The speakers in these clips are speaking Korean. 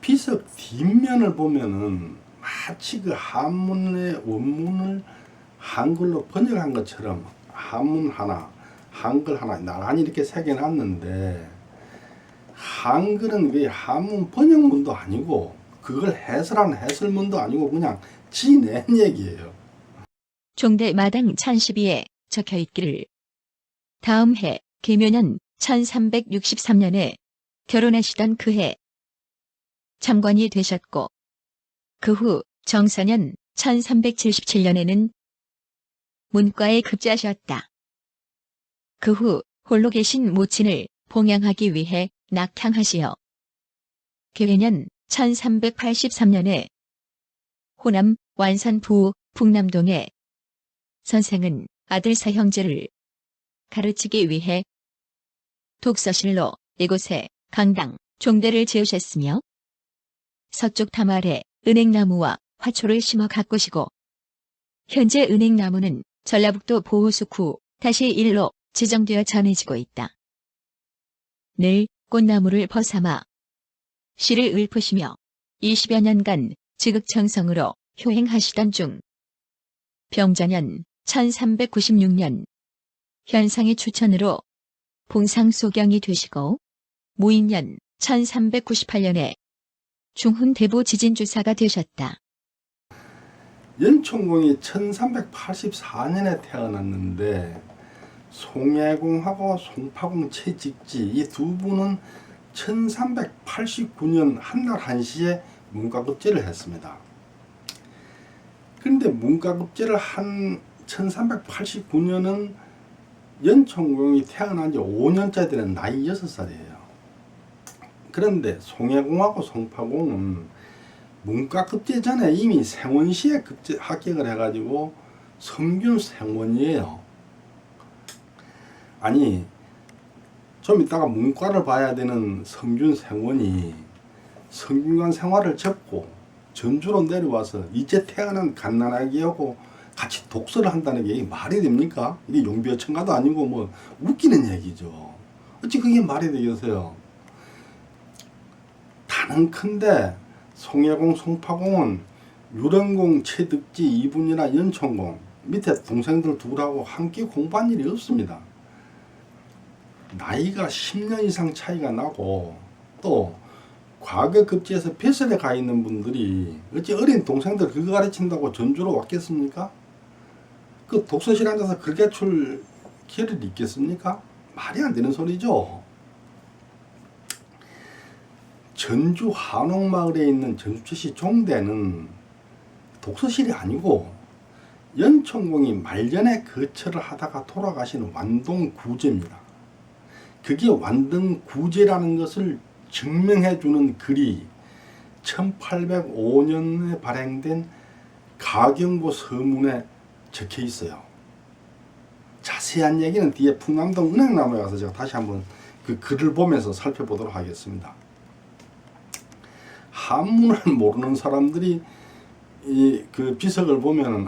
비석 뒷면을 보면은 마치 그 한문의 원문을 한글로 번역한 것처럼 한문 하나, 한글 하나 나란히 이렇게 새겨놨는데, 한글은 왜 한문 번역문도 아니고 그걸 해설한 해설문도 아니고 그냥 지낸 얘기예요. 종대 마당 1012에 적혀 있기를 다음 해 계묘년 1363년에 결혼하시던 그해 참관이 되셨고, 그 후 정사년 1377년에는 문과에 급제하셨다. 그 후 홀로 계신 모친을 봉양하기 위해 낙향하시어 계회년 1383년에 호남 완산부 북남동에 선생은 아들 사형제를 가르치기 위해 독서실로 이곳에 강당 종대를 지으셨으며, 서쪽 담아래 은행나무와 화초를 심어 가꾸시고, 현재 은행나무는 전라북도 보호숲 후 다시 일로 지정되어 전해지고 있다. 늘 꽃나무를 벗삼아 시를 읊으시며 20여 년간 지극정성으로 효행하시던 중 병자년 1396년 현상의 추천으로 봉상소경이 되시고, 무인년 1398년에 중훈대부 지진주사가 되셨다. 연천공이 1384년에 태어났는데 송예공하고 송파공 채직지 이 두 분은 1389년 한날 한시에 문과급제를 했습니다. 그런데 문과급제를 한 1389년은 연천공이 태어난 지 5년째 되는 나이 6살이에요. 그런데 송예공하고 송파공은 문과급제 전에 이미 생원시에 합격을 해가지고 성균 생원이에요. 아니, 좀 이따가 문과를 봐야 되는 성균 생원이 성균관 생활을 접고 전주로 내려와서 이제 태어난 갓난아기하고 같이 독서를 한다는 게 말이 됩니까? 이게 용비어천가도 아니고 뭐 웃기는 얘기죠. 어찌 그게 말이 되겠어요? 단언컨대 송예공, 송파공은 유령공, 채득지, 이분이나 연천공 밑에 동생들 둘하고 함께 공부한 일이 없습니다. 나이가 10년 이상 차이가 나고 또 과거 급제에서 벼슬에 가 있는 분들이 어찌 어린 동생들 그거 가르친다고 전주로 왔겠습니까? 그 독서실 앉아서 그렇게 출 기회를 있겠습니까? 말이 안 되는 소리죠. 전주 한옥마을에 있는 전주시 종대는 독서실이 아니고 연천공이 말년에 거처를 하다가 돌아가신 완동구제입니다. 그게 완동구제라는 것을 증명해주는 글이 1805년에 발행된 가경보 서문에 적혀 있어요. 자세한 얘기는 뒤에 풍남동 은행나무에 가서 제가 다시 한번 그 글을 보면서 살펴보도록 하겠습니다. 한문을 모르는 사람들이 그 비석을 보면은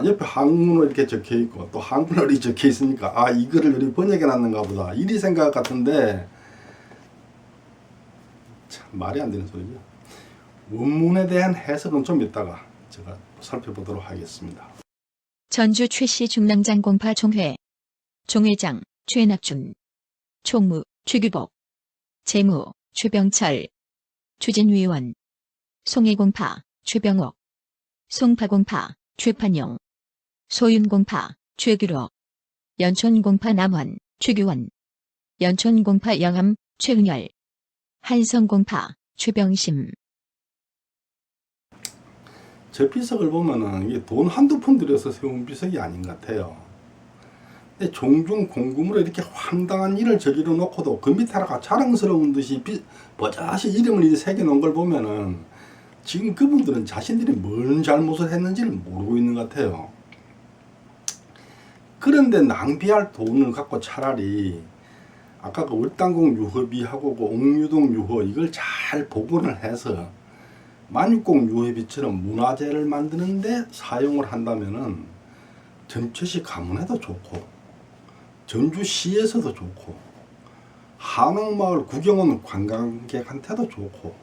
옆에 한문으로 이렇게 적혀 있고 또 한글로 적혀 있으니까 이 글을 여기 번역해 놨는가 보다 이리 생각 같은데 참 말이 안 되는 소리죠. 원문에 대한 해석은 좀 이따가 제가 살펴보도록 하겠습니다. 전주 최씨 중랑장 공파 종회 종회장 최낙준, 총무 최규복, 재무 최병철, 추진위원 송예공파 최병옥, 송파공파 최판용, 소윤공파 최규록, 연천공파 남원 최규원, 연천공파 영암 최흥열, 한성공파 최병심. 저 비석을 보면은 이게 돈 한두 푼 들여서 세운 비석이 아닌 것 같아요. 근데 종중 공금으로 이렇게 황당한 일을 저지러 놓고도 그 밑에다가 자랑스러운 듯이 버젓이 이름을 이렇게 새겨놓은 걸 보면은 지금 그분들은 자신들이 뭔 잘못을 했는지를 모르고 있는 것 같아요. 그런데 낭비할 돈을 갖고 차라리 아까 그 울당공 유허비하고 그 옥류동 유허 이걸 잘 복원을 해서 만육공 유허비처럼 문화재를 만드는데 사용을 한다면은 전주시 가문에도 좋고 전주시에서도 좋고 한옥마을 구경 온 관광객한테도 좋고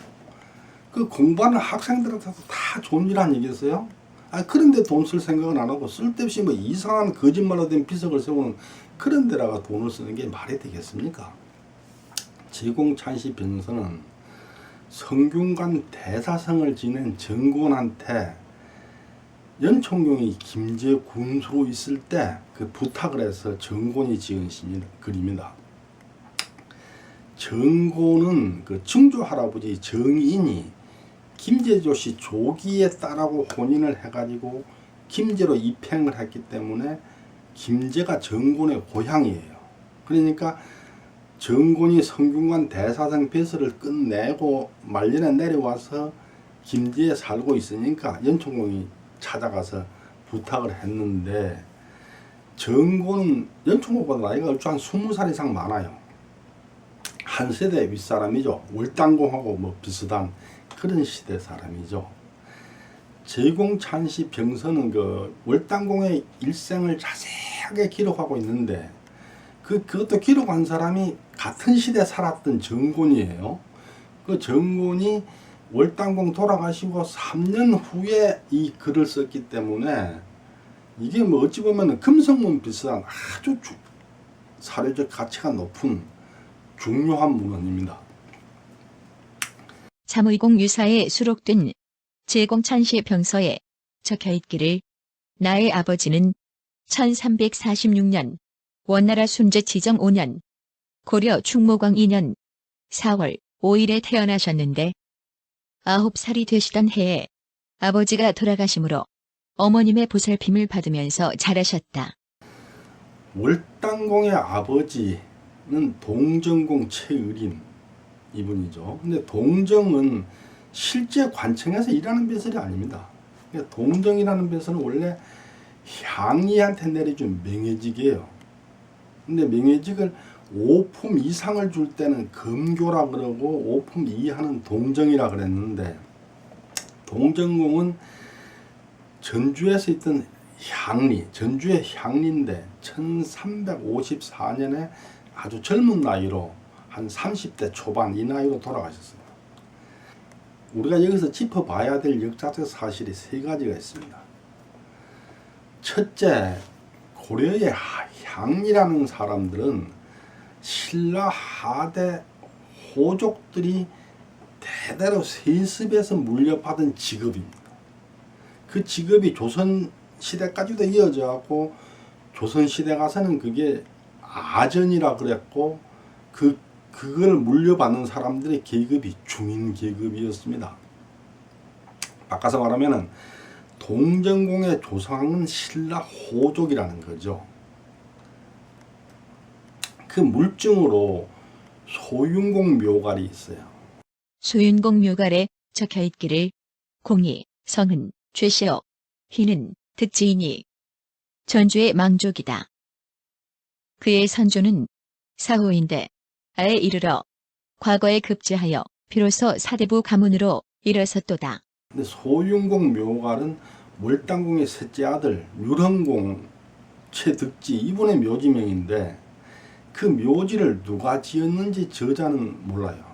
그 공부하는 학생들한테도 다 좋은 일 아니겠어요? 그런데 돈 쓸 생각은 안 하고 쓸데없이 뭐 이상한 거짓말로 된 비석을 세우는 그런 데다가 돈을 쓰는 게 말이 되겠습니까? 제공찬시 변호사는 성균관 대사성을 지낸 정권한테 연총경이 김제 군수로 있을 때 그 부탁을 해서 정권이 지은 글입니다. 정권은 그 증조 할아버지 정인이 김제조씨 조기의 딸하고 혼인을 해가지고 김제로 입행을 했기 때문에 김제가 정권의 고향이에요. 그러니까 정권이 성균관 대사성 배설을 끝내고 말년에 내려와서 김제에 살고 있으니까 연총공이 찾아가서 부탁을 했는데, 정권은 연총공보다 나이가 얼추 한 20살 이상 많아요. 한 세대 윗사람이죠. 월당공하고 뭐 비슷한 그런 시대 사람이죠. 제공찬시 병서는 그 월당공의 일생을 자세하게 기록하고 있는데, 그것도 기록한 사람이 같은 시대에 살았던 정권이에요. 그 정권이 월당공 돌아가시고 3년 후에 이 글을 썼기 때문에 이게 뭐 어찌 보면 금성문 비슷한 아주 사료적 가치가 높은 중요한 문헌입니다. 자무이공 유사에 수록된 제공찬시 병서에 적혀있기를 나의 아버지는 1346년 원나라 순제 지정 5년 고려 충무광 2년 4월 5일에 태어나셨는데 9살이 되시던 해에 아버지가 돌아가심으로 어머님의 보살핌을 받으면서 자라셨다. 월당공의 아버지는 동정공 최의림 이분이죠. 근데 동정은 실제 관청에서 일하는 배설이 아닙니다. 동정이라는 배설은 원래 향리한테 내려준 명예직이에요. 근데 명예직을 5품 이상을 줄 때는 금교라 그러고 5품 이하는 동정이라 그랬는데, 동정공은 전주에서 있던 향리, 전주의 향리인데 1354년에 아주 젊은 나이로 한 30대 초반 이 나이로 돌아가셨습니다. 우리가 여기서 짚어봐야 될 역사적 사실이 세 가지가 있습니다. 첫째, 고려의 향리라는 사람들은 신라 하대 호족들이 대대로 세습에서 물려받은 직업입니다. 그 직업이 조선시대까지도 이어져 갖고 조선시대 가서는 그게 아전이라 그랬고 그걸 물려받는 사람들의 계급이 중인 계급이었습니다. 바꿔서 말하면은 동정공의 조상은 신라 호족이라는 거죠. 그 물증으로 소윤공 묘갈이 있어요. 소윤공 묘갈에 적혀있기를 공이 성은 최시어 희는 득지이니 전주의 망족이다. 그의 선조는 사호인데 아에 이르러 과거에 급제하여 비로소 사대부 가문으로 일어섰도다. 근데 소윤공 묘갈은 월당공의 셋째 아들 율헌공 최득지 이분의 묘지명인데, 그 묘지를 누가 지었는지 저자는 몰라요.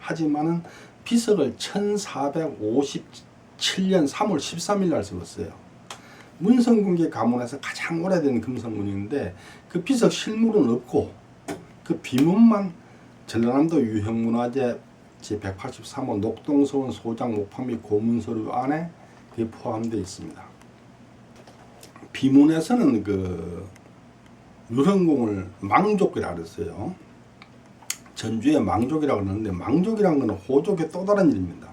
하지만은 비석을 1457년 3월 13일 날 적었어요. 문성궁계 가문에서 가장 오래된 금성문인데 그 비석 실물은 없고 그 비문만 전라남도 유형문화재 제183호 녹동서원 소장 목판 및 고문서류 안에 그게 포함되어 있습니다. 비문에서는 그 율헌공을 망족이라고 그랬어요. 전주에 망족이라고 그러는데, 망족이라는 것은 호족의 또 다른 일입니다.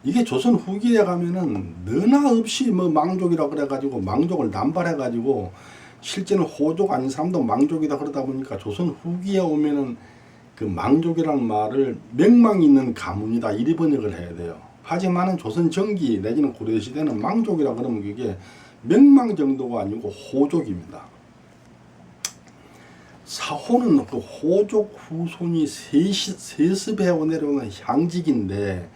이게 조선 후기에 가면은 너나 없이 뭐 망족이라고 그래가지고 망족을 남발해가지고 실제는 호족 아닌 사람도 망족이다 그러다 보니까 조선 후기에 오면은 그 망족이라는 말을 명망 있는 가문이다 이리 번역을 해야 돼요. 하지만은 조선 전기 내지는 고려시대는 망족이라 그러면 그게 명망 정도가 아니고 호족입니다. 사호는 그 호족 후손이 세습해오 내려오는 향직인데,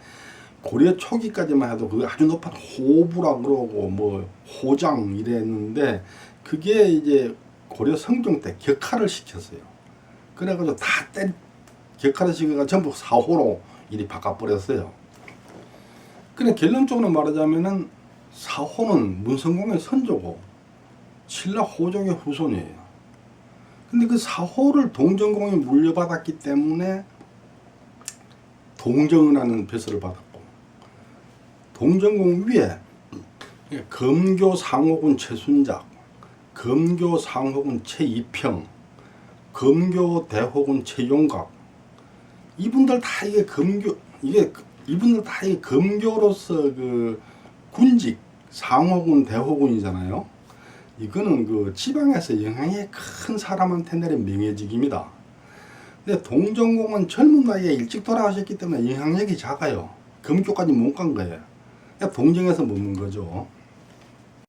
고려 초기까지만 해도 그 아주 높은 호부라 그러고 뭐 호장 이랬는데, 그게 이제 고려 성종 때 격하를 시켰어요. 그래가지고 격하를 시켜가 전부 사호로 이리 바꿔버렸어요. 그래 결론적으로 말하자면은 사호는 문성공의 선조고 신라 호족의 후손이에요. 근데 그 사호를 동정공이 물려받았기 때문에 동정이라는 벼슬을 받았고, 동정공 위에 검교 상호군 최순작, 검교 상호군 최이평, 검교 대호군 최용각, 이분들 다 이게 이분들 다 이게 검교로서 그 군직 상호군 대호군이잖아요. 이거는 그 지방에서 영향이 큰 사람한테 내린 명예직입니다. 근데 동정공은 젊은 나이에 일찍 돌아가셨기 때문에 영향력이 작아요. 검교까지 못 간 거예요. 그러니까 동정에서 묻는 거죠.